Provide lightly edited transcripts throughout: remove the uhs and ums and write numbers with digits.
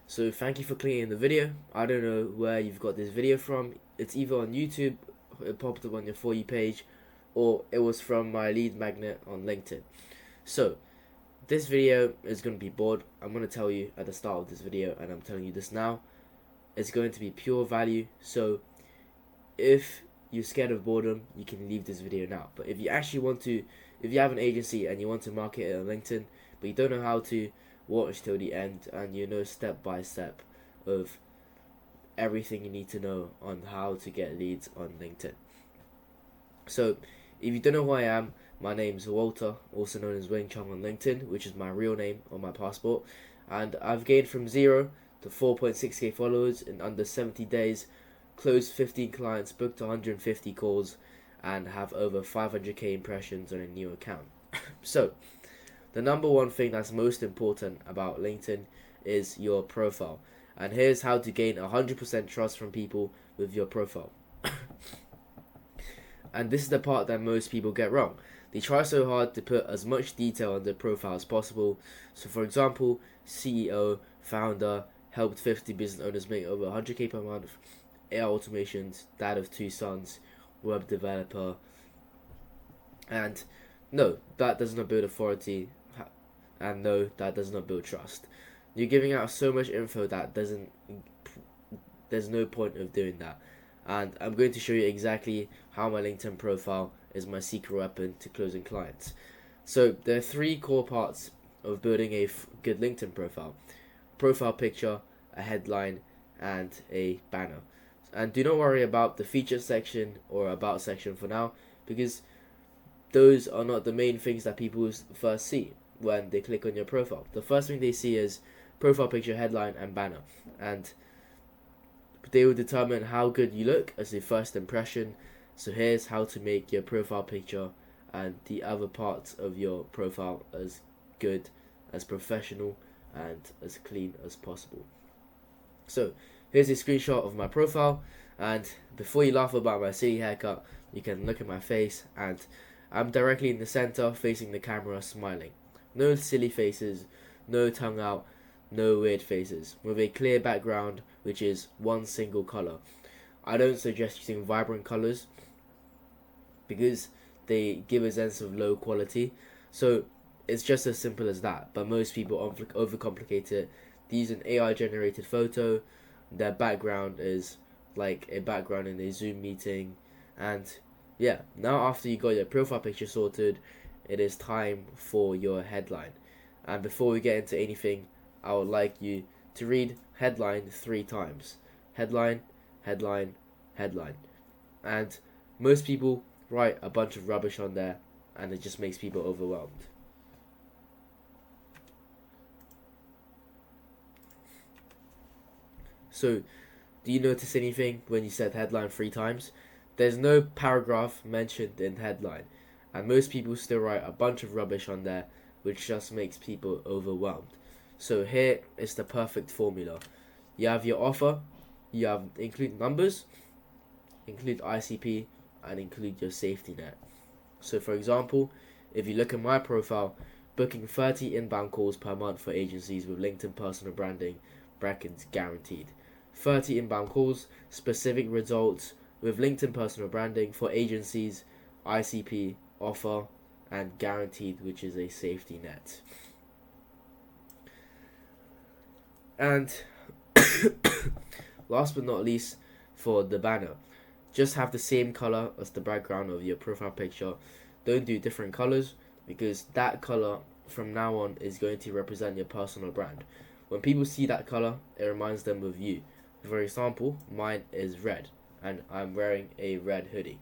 So thank you for clicking the video. I don't know where you've got this video from. It's either on YouTube, it popped up on your For You page, or it was from my lead magnet on LinkedIn. So this video is going to be bored. I'm going to tell you at the start of this video, and I'm telling you this now. It's going to be pure value. So if you're scared of boredom, you can leave this video now. But if you actually want to, if you have an agency and you want to market it on LinkedIn, but you don't know how to, watch till the end and you know step by step of everything you need to know on how to get leads on LinkedIn. So if you don't know who I am, my name's Walter, also known as Wing Chong on LinkedIn, which is my real name on my passport, and I've gained from 0 to 4.6k followers in under 70 days, closed 15 clients, booked 150 calls, and have over 500k impressions on a new account. So the number one thing that's most important about LinkedIn is your profile. And here's how to gain 100% trust from people with your profile. And this is the part that most people get wrong. They try so hard to put as much detail on their profile as possible. So for example, CEO, founder, helped 50 business owners make over 100k per month, AI automations, dad of 2 sons, web developer. And no, that does not build authority, and no, that does not build trust. You're giving out so much info that there's no point of doing that. And I'm going to show you exactly how my LinkedIn profile is my secret weapon to closing clients. So there are 3 core parts of building a good LinkedIn profile: profile picture, a headline, and a banner. And do not worry about the feature section or about section for now, because those are not the main things that people first see when they click on your profile. The first thing they see is profile picture, headline, and banner, and they will determine how good you look as a first impression. So here's how to make your profile picture and the other parts of your profile as good, as professional, and as clean as possible. So here's a screenshot of my profile, and before you laugh about my silly haircut, you can look at my face, and I'm directly in the center facing the camera smiling. No silly faces, no tongue out, no weird faces, with a clear background which is one single color. I don't suggest using vibrant colors because they give a sense of low quality. So it's just as simple as that, but most people overcomplicate it. They use an AI generated photo, their background is like a background in a Zoom meeting, and yeah, now after you got your profile picture sorted, it is time for your headline. And before we get into anything, I would like you to read headline 3 times. Headline, headline, headline. And most people write a bunch of rubbish on there, and it just makes people overwhelmed. So, do you notice anything when you said headline 3 times? There's no paragraph mentioned in headline, and most people still write a bunch of rubbish on there, which just makes people overwhelmed. So here is the perfect formula. You have your offer, you have include numbers, include ICP, and include your safety net. So for example, if you look at my profile, booking 30 inbound calls per month for agencies with LinkedIn personal branding, brackets guaranteed. 30 inbound calls, specific results with LinkedIn personal branding for agencies, ICP, offer, and guaranteed, which is a safety net. And last but not least, for the banner, just have the same color as the background of your profile picture. Don't do different colors, because that color from now on is going to represent your personal brand. When people see that color, it reminds them of you. For example, mine is red, and I'm wearing a red hoodie.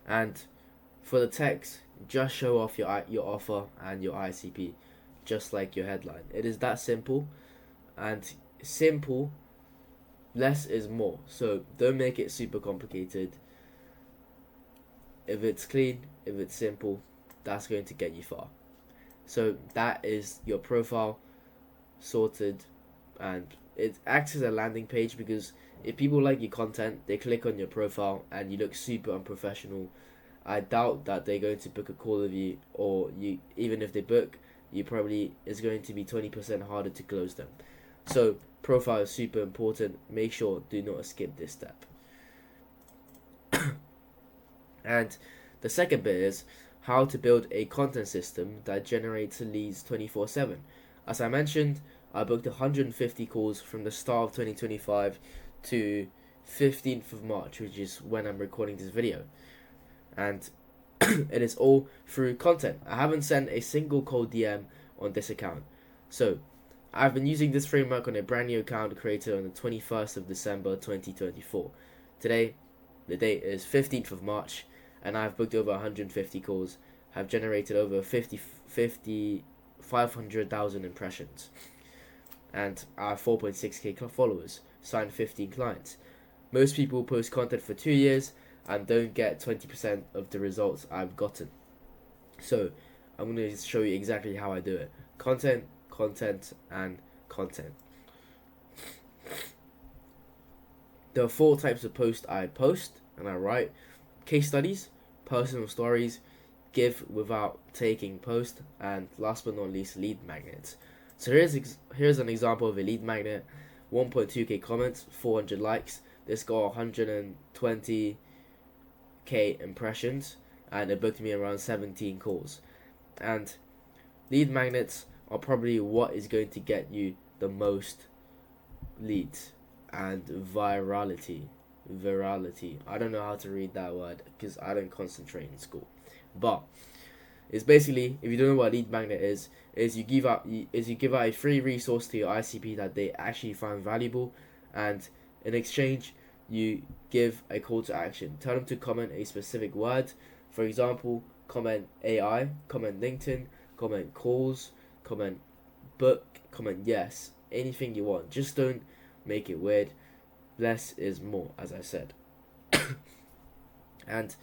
And for the text, just show off your offer and your ICP, just like your headline. It is that simple, and simple, less is more. So don't make it super complicated. If it's clean, if it's simple, that's going to get you far. So that is your profile sorted, and it acts as a landing page, because if people like your content, they click on your profile and you look super unprofessional. I doubt that they're going to book a call with you, or you, even if they book, it's going to be 20% harder to close them. So profile is super important. Make sure do not skip this step. And the second bit is how to build a content system that generates leads 24/7. As I mentioned, I booked 150 calls from the start of 2025 to 15th of March, which is when I'm recording this video. And it is all through content. I haven't sent a single cold DM on this account. So I've been using this framework on a brand new account created on the 21st of December 2024. Today, the date is 15th of March, and I've booked over 150 calls, have generated over 500,000 impressions, and I have 4.6k followers, signed 15 clients. Most people post content for 2 years and don't get 20% of the results I've gotten. So I'm going to show you exactly how I do it. Content, content, and content. There are 4 types of posts I post and I write: case studies, personal stories, give without taking post, and last but not least, lead magnets. So here's an example of a lead magnet: 1.2k comments, 400 likes. This got 120k impressions, and it booked me around 17 calls. And lead magnets are probably what is going to get you the most leads and virality. I don't know how to read that word because I don't concentrate in school. But it's basically, if you don't know what a lead magnet is you give out a free resource to your ICP that they actually find valuable, and in exchange you give a call to action. Tell them to comment a specific word. For example, comment AI, comment LinkedIn, comment calls, comment book, comment yes, anything you want. Just don't make it weird. Less is more, as I said. And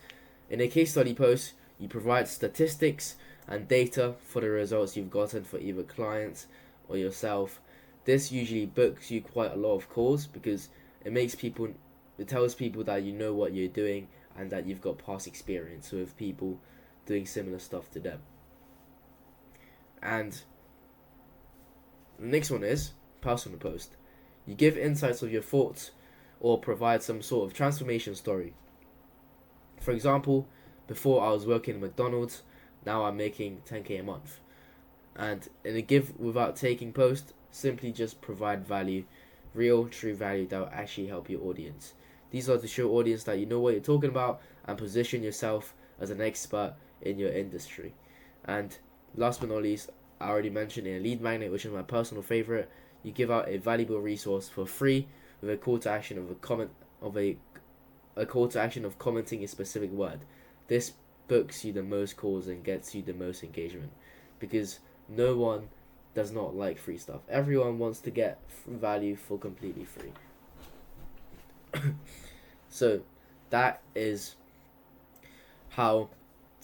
in a case study post, you provide statistics and data for the results you've gotten for either clients or yourself. This usually books you quite a lot of calls because it tells people that you know what you're doing and that you've got past experience with people doing similar stuff to them. And the next one is personal post. You give insights of your thoughts or provide some sort of transformation story. For example, before I was working at McDonald's, now I'm making 10k a month. And in a give without taking post, simply just provide value, real, true value that will actually help your audience. These are to show audience that you know what you're talking about and position yourself as an expert in your industry. And last but not least, I already mentioned a lead magnet, which is my personal favorite. You give out a valuable resource for free with a call to action of a call to action of commenting a specific word. This books you the most calls and gets you the most engagement, because no one does not like free stuff. Everyone wants to get value for completely free. So that is how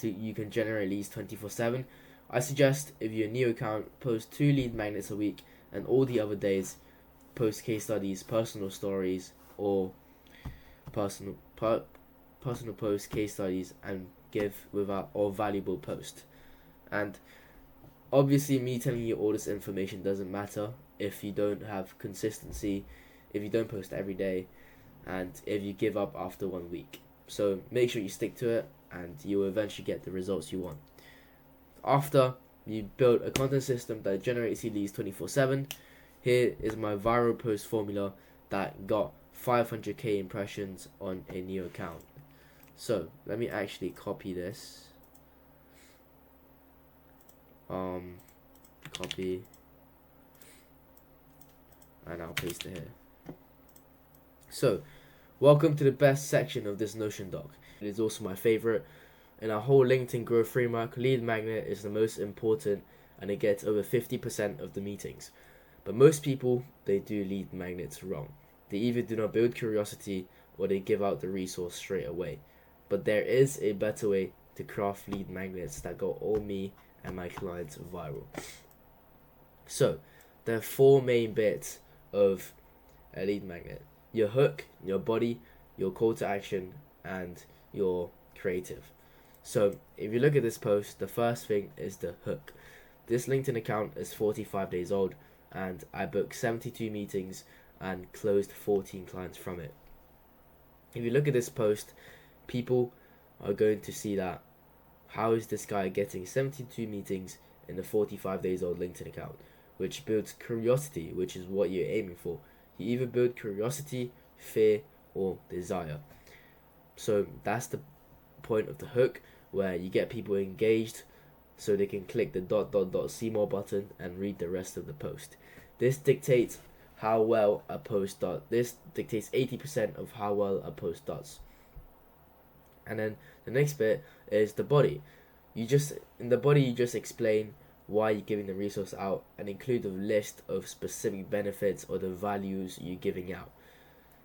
you can generate leads 24/7. I suggest, if you're a new account, post 2 lead magnets a week, and all the other days post case studies, personal stories, or personal post case studies, and give without or valuable post. And obviously me telling you all this information doesn't matter if you don't have consistency, if you don't post every day, and if you give up after 1 week. So make sure you stick to it and you will eventually get the results you want. After you build a content system that generates you leads 24/7, here is my viral post formula that got 500k impressions on a new account. So let me actually copy this. Copy, and I'll paste it here. So, welcome to the best section of this Notion doc. It is also my favorite. In our whole LinkedIn growth framework, lead magnet is the most important, and it gets over 50% of the meetings. But most people, they do lead magnets wrong. They either do not build curiosity or they give out the resource straight away. But there is a better way to craft lead magnets that got all me and my clients viral. So, there are 4 main bits of a lead magnet: your hook, your body, your call to action, and your creative. So if you look at this post, the first thing is the hook. This LinkedIn account is 45 days old, and I booked 72 meetings and closed 14 clients from it. If you look at this post, people are going to see that how is this guy getting 72 meetings in a 45 days old LinkedIn account, which builds curiosity, which is what you're aiming for. You either build curiosity, fear, or desire. So that's the point of the hook, where you get people engaged so they can click the ... see more button and read the rest of the post. This dictates how well a post does. This dictates 80% of how well a post does. And then the next bit is the body. In the body you just explain why you're giving the resource out and include a list of specific benefits or the values you're giving out.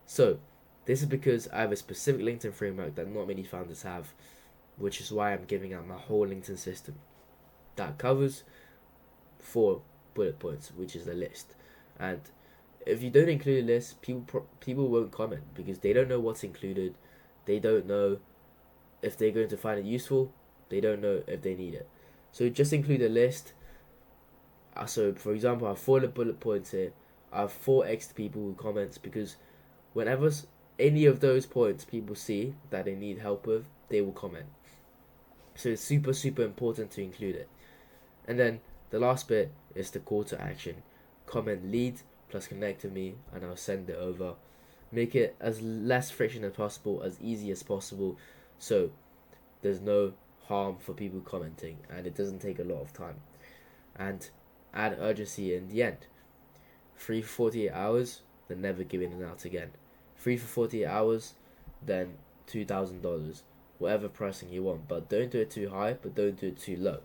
So this is because I have a specific LinkedIn framework that not many founders have, which is why I'm giving out my whole LinkedIn system that covers 4 bullet points, which is the list. And if you don't include a list, people won't comment because they don't know what's included. They don't know if they're going to find it useful. They don't know if they need it. So just include a list. So for example, I have 4 bullet points here. I have 4 extra people who comments, because whenever any of those points people see that they need help with, they will comment. So it's super, super important to include it. And then the last bit is the call to action. Comment lead plus connect to me and I'll send it over. Make it as less friction as possible, as easy as possible, so there's no harm for people commenting and it doesn't take a lot of time. And add urgency in the end. Free for 48 hours, then never giving it out again. Free for 48 hours, then $2,000. Whatever pricing you want, but don't do it too high, but don't do it too low.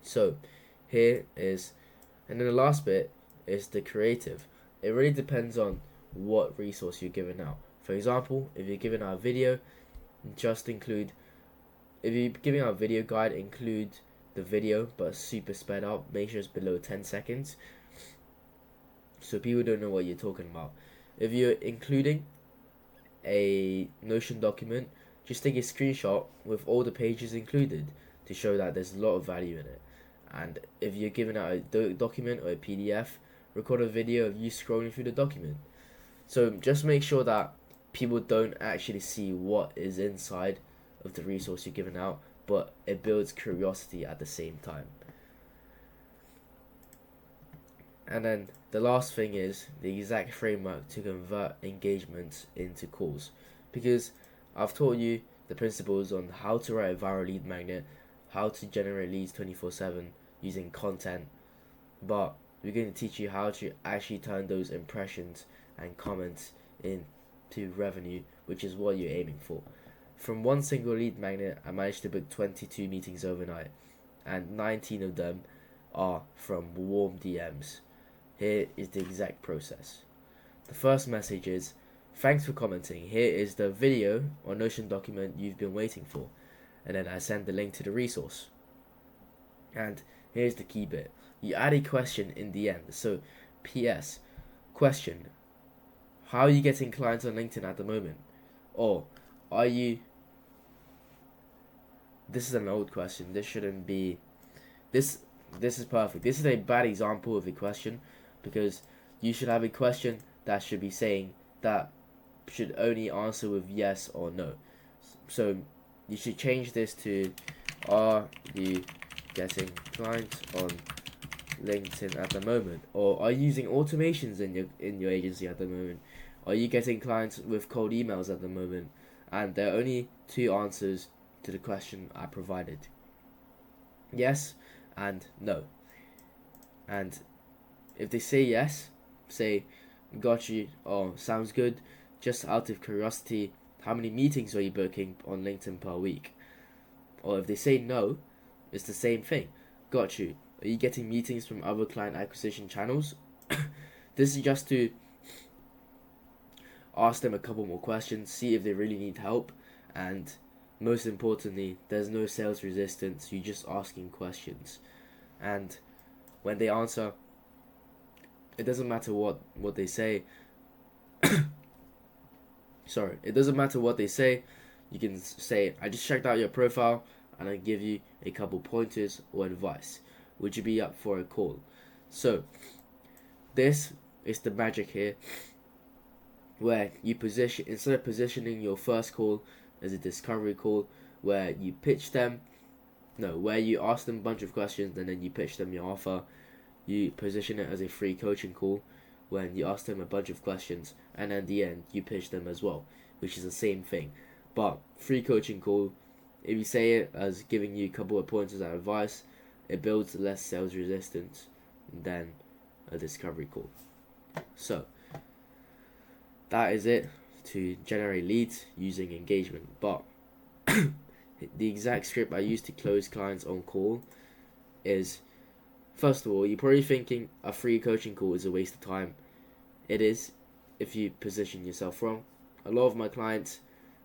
So here is, and then the last bit is the creative. It really depends on what resource you're giving out. For example, if you're giving out a video, just include, if you're giving out a video guide, include the video but super sped up. Make sure it's below 10 seconds so people don't know what you're talking about. If you're including a Notion document, just take a screenshot with all the pages included to show that there's a lot of value in it. And if you're giving out a document or a PDF, record a video of you scrolling through the document. So just make sure that people don't actually see what is inside of the resource you're giving out, but it builds curiosity at the same time. And then the last thing is the exact framework to convert engagements into calls, because I've taught you the principles on how to write a viral lead magnet, how to generate leads 24/7 using content, but we're going to teach you how to actually turn those impressions and comments into revenue, which is what you're aiming for. From one single lead magnet, I managed to book 22 meetings overnight, and 19 of them are from warm DMs. Here is the exact process. The first message is, thanks for commenting. Here is the video or Notion document you've been waiting for. And then I send the link to the resource. And here's the key bit. You add a question in the end. So, PS, question, how are you getting clients on LinkedIn at the moment? Or, are you... This is an old question. This shouldn't be... This is perfect. This is a bad example of a question, because you should have a question that should be saying that should only answer with yes or no. So you should change this to, are you getting clients on LinkedIn at the moment? Or are you using automations in your agency at the moment? Are you getting clients with cold emails at the moment? And there are only 2 answers to the question I provided. Yes and no. And if they say yes, say, got you, or sounds good. Just out of curiosity, how many meetings are you booking on LinkedIn per week? Or if they say no, it's the same thing. Got you. Are you getting meetings from other client acquisition channels? This is just to ask them a couple more questions, see if they really need help, and most importantly, there's no sales resistance. You're just asking questions, and when they answer, it doesn't matter what they say. Sorry, it doesn't matter what they say. You can say, I just checked out your profile and I give you a couple pointers or advice. would you be up for a call? So this is the magic here, where you position, instead of positioning your first call as a discovery call where you pitch them, no, where you ask them a bunch of questions and then you pitch them your offer, you position it as a free coaching call when you ask them a bunch of questions and at the end you pitch them as well, which is the same thing. But free coaching call, if you say it as giving you a couple of pointers of advice, it builds less sales resistance than a discovery call. So that is it to generate leads using engagement. But the exact script I use to close clients on call is, first of all, you're probably thinking a free coaching call is a waste of time. It is, if you position yourself wrong. A lot of my clients,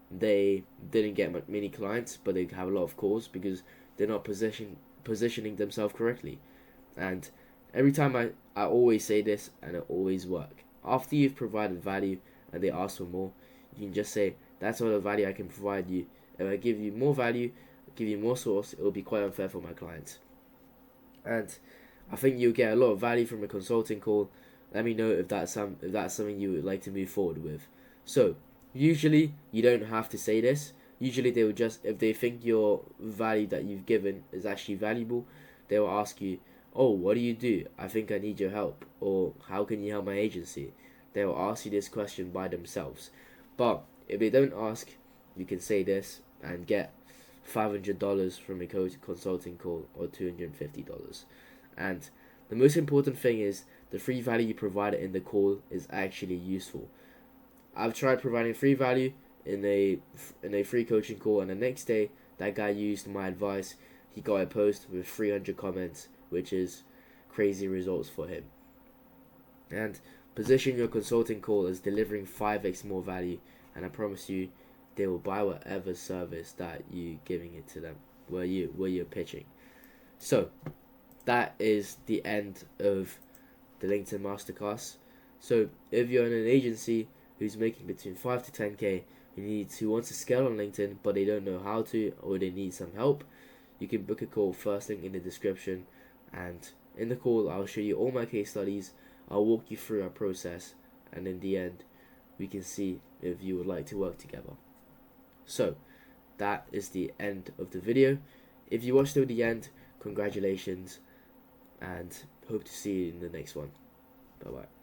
they didn't get many clients, but they have a lot of calls because they're not positioning themselves correctly. And every time I always say this, and it always works. After you've provided value and they ask for more, you can just say, that's all the value I can provide you. If I give you more value, give you more source, it will be quite unfair for my clients. And I think you'll get a lot of value from a consulting call. Let me know if that's something you would like to move forward with. So usually you don't have to say this. Usually they will just, if they think your value that you've given is actually valuable, they will ask you, oh, what do you do? I think I need your help. Or how can you help my agency? They will ask you this question by themselves. But if they don't ask, you can say this and get $500 from a consulting call or $250. And the most important thing is the free value you provided in the call is actually useful. I've tried providing free value in a free coaching call, and the next day that guy used my advice. He got a post with 300 comments, which is crazy results for him. And position your consulting call as delivering 5x more value, and I promise you they will buy whatever service that you're giving it to them, where you're pitching. So that is the end of the LinkedIn Masterclass. So if you're in an agency who's making between 5 to 10k, who wants to scale on LinkedIn but they don't know how to, or they need some help, you can book a call, first link in the description, and in the call I'll show you all my case studies. I'll walk you through our process, and in the end we can see if you would like to work together. So that is the end of the video. If you watched till the end, congratulations, and hope to see you in the next one. Bye bye.